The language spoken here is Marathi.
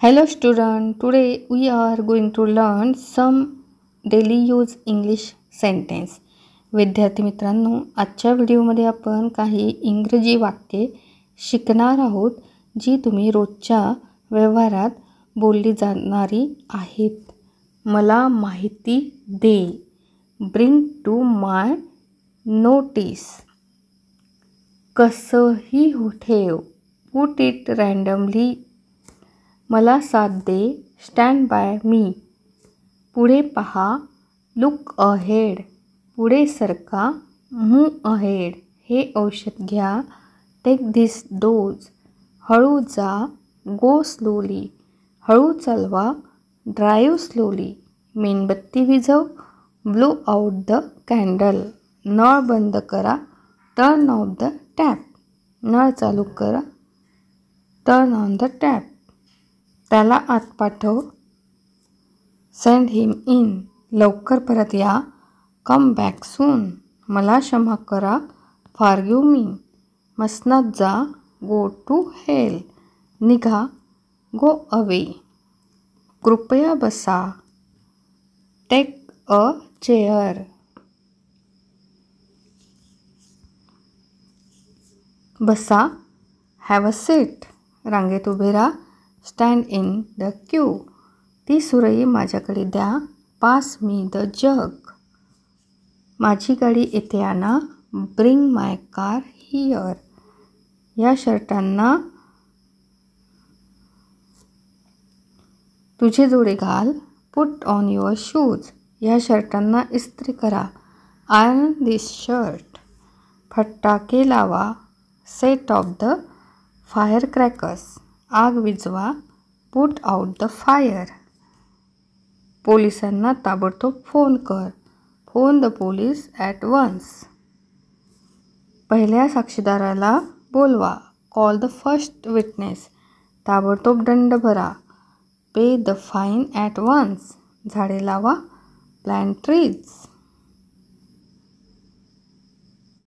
Hello student, today we are going to learn some daily use English sentence. विद्यार्थी मित्रांनो, आजच्या व्हिडिओमध्ये आपण काही इंग्रजी वाक्ये शिकणार आहोत जी तुम्ही रोजच्या व्यवहारात बोलली जाणारी आहेत. मला माहिती दे. Bring to my notice. कसंही ठेव. Put it randomly. मला साथ दे. Stand by me. पुढे पहा. Look ahead. पुढे सरका. Move ahead. हे औषध घ्या. Take this dose. हळू जा. Go slowly. हळू चालवा. Drive slowly. मेणबत्ती विझव. Blow out the candle. नळ बंद करा. Turn off the tap. नळ चालू करा. Turn on the tap. त्याला आत पाठव. Send him in. लवकर परत या. Come back soon. मला क्षमा करा. Forgive me. मसनात जा. Go to hell. निघा. Go away. कृपया बसा. Take a chair. बसा. Have a seat. रांगेत उभे राहा. Stand in the queue. ती सुरई माझ्याकडे द्या. पास मी द जग. माझी गाडी येथे आणा. Bring my car here. या शर्टांना तुझे जोडे घाल. Put on your shoes. या शर्टांना इस्त्री करा. Iron this shirt. फटाके लावा. Set off the fire crackers. आग विझवा. Put out the fire. पोलिसांना ताबडतोब फोन कर. Phone the police at once. पहिल्या साक्षीदाराला बोलवा. Call the first witness. ताबडतोब दंड भरा. Pay the fine at once. झाडे लावा. Plant trees.